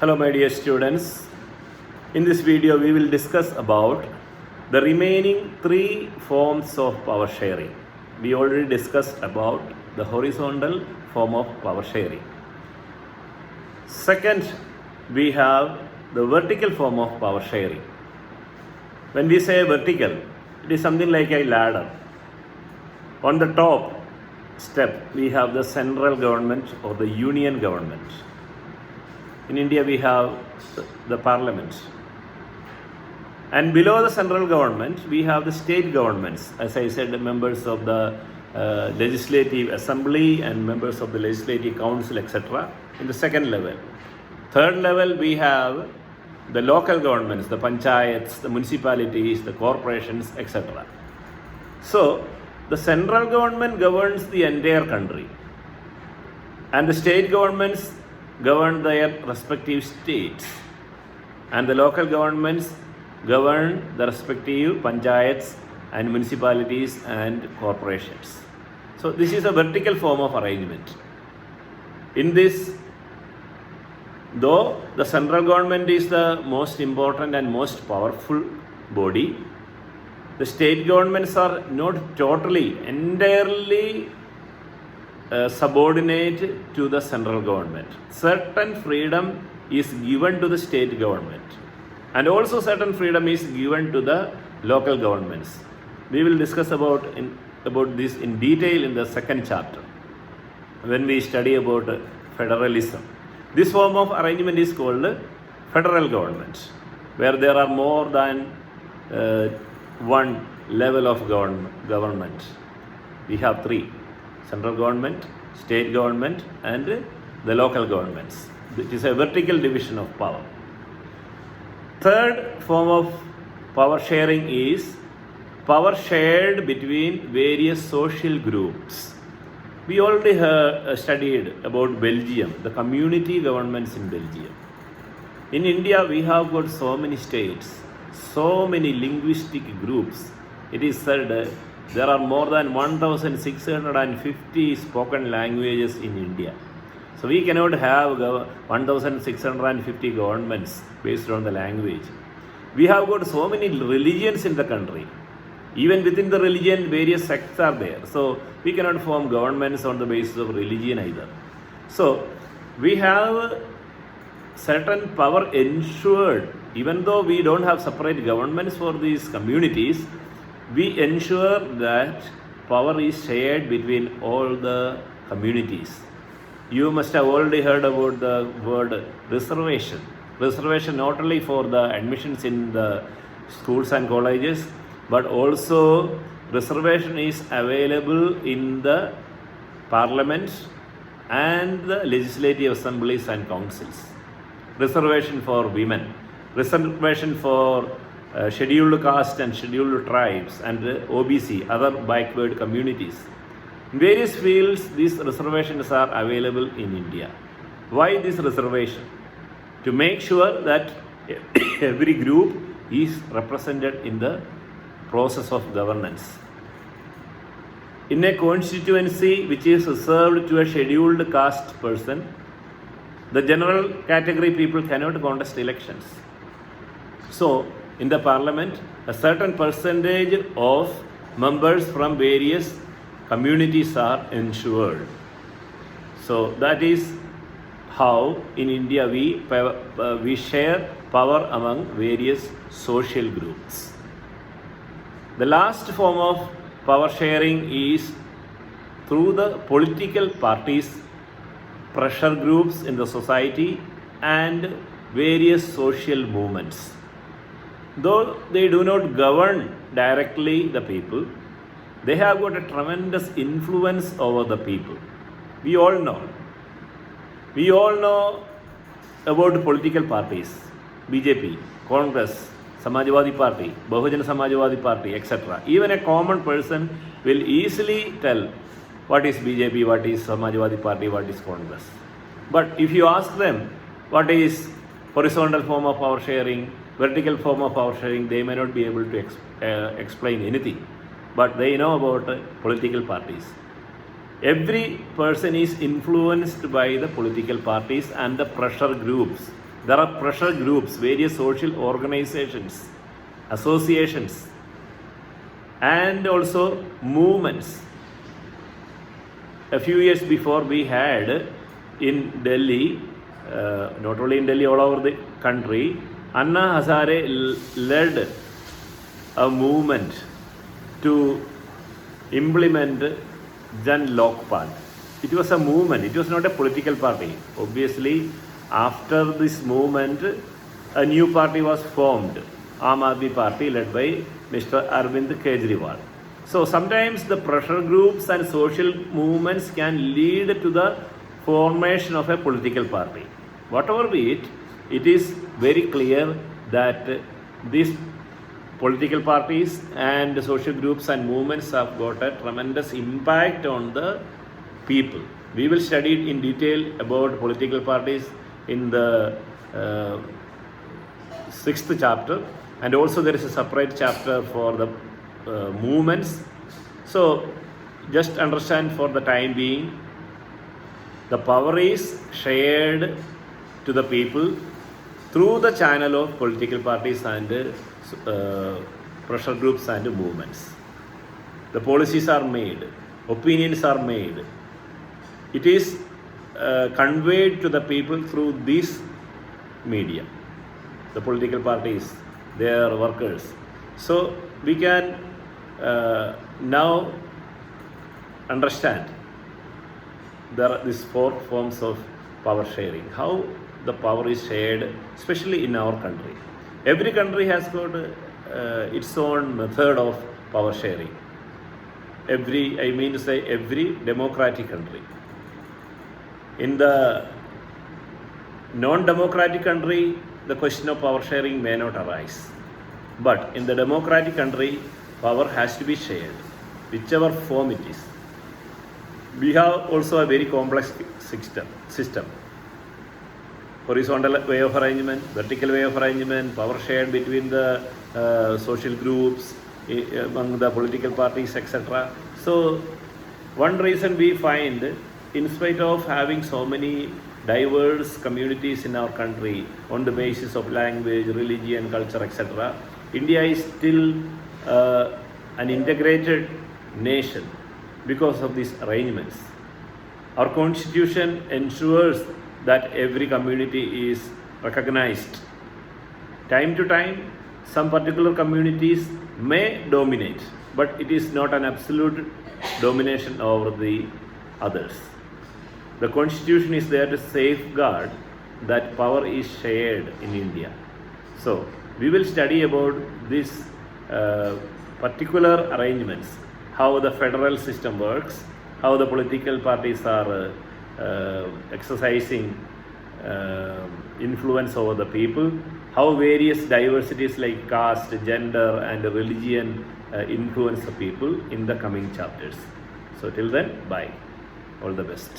Hello my dear students. In this video we will discuss about the remaining three forms of power sharing. We already discussed about the horizontal form of power sharing. Second, we have the vertical form of power sharing. When we say vertical, it is something like a ladder. On the top step, we have the central government or the union government. In India, we have the parliament. And below the central government, we have the state governments. As I said, the members of the legislative assembly and members of the legislative council, etc. in the second level. Third level, we have the local governments, the panchayats, the municipalities, the corporations, etc. So, the central government governs the entire country, and the state governments govern their respective states, and the local governments govern the respective panchayats and municipalities and corporations. So this is a vertical form of arrangement. In this, though the central government is the most important and most powerful body, the state governments are not entirely subordinate to the central government. Certain freedom is given to the state government, and also certain freedom is given to the local governments. We will discuss about this in detail in the second chapter when we study about federalism. This form of arrangement is called federal government, where there are more than one level of government. We have three: central government, state government, and the local governments. It is a vertical division of power. Third form of power sharing is power shared between various social groups. We already studied about Belgium, the community governments in Belgium. In India, we have got so many states, so many linguistic groups. It is said there are more than 1,650 spoken languages in India. So we cannot have 1,650 governments based on the language. We have got so many religions in the country. Even within the religion, various sects are there. So we cannot form governments on the basis of religion either. So we have certain power ensured. Even though we don't have separate governments for these communities, we ensure that power is shared between all the communities. You must have already heard about the word reservation. Reservation not only for the admissions in the schools and colleges, but also reservation is available in the parliament and the legislative assemblies and councils. Reservation for women, reservation for scheduled caste and scheduled tribes and OBC, other backward communities. In various fields, these reservations are available in India. Why this reservation? To make sure that every group is represented in the process of governance. In a constituency which is reserved to a scheduled caste person, the general category people cannot contest elections. So, in the parliament, a certain percentage of members from various communities are ensured. So that is how in India we share power among various social groups. The last form of power sharing is through the political parties, pressure groups in the society, and various social movements. Though they do not govern directly the people, they have got a tremendous influence over the people. We all know about political parties, BJP, Congress, Samajwadi Party, Bahujan Samajwadi Party, etc. Even a common person will easily tell what is BJP, what is Samajwadi Party, what is Congress. But if you ask them what is horizontal form of power sharing, vertical form of power sharing, they may not be able to explain anything. But they know about political parties. Every person is influenced by the political parties and the pressure groups There are pressure groups, various social organizations, associations, and also movements. A few years before, we had in Delhi, not only in Delhi, all over the country, Anna Hazare led a movement to implement Jan Lokpal. It was a movement, it was not a political party. Obviously, after this movement, a new party was formed, Aam Aadmi Party, led by Mr. Arvind Kejriwal. So sometimes the pressure groups and social movements can lead to the formation of a political party. Whatever be it, it is very clear that these political parties and social groups and movements have got a tremendous impact on the people. We will study in detail about political parties in the 6th chapter, and also there is a separate chapter for the movements. So just understand for the time being, the power is shared to the people through the channel of political parties and pressure groups and movements. The policies are made, opinions are made. It is conveyed to the people through this media, the political parties, their workers. So we can now understand there are these 4 forms of power sharing, how the power is shared, especially in our country. Every country has got its own method of power sharing. Every democratic country. In the non-democratic country, the question of power sharing may not arise. But in the democratic country, power has to be shared, whichever form it is. We have also a very complex system. Horizontal way of arrangement, vertical way of arrangement, power shared between the social groups, among the political parties, etc. So one reason we find, in spite of having so many diverse communities in our country on the basis of language, religion, culture, etc., India is still an integrated nation because of these arrangements. Our constitution ensures that every community is recognized. Time to time, some particular communities may dominate, but it is not an absolute domination over the others. The constitution is there to safeguard that power is shared in India. So we will study about these particular arrangements, how the federal system works, how the political parties are exercising influence over the people, how various diversities like caste, gender and religion influence the people in the coming chapters. So till then, bye. All the best.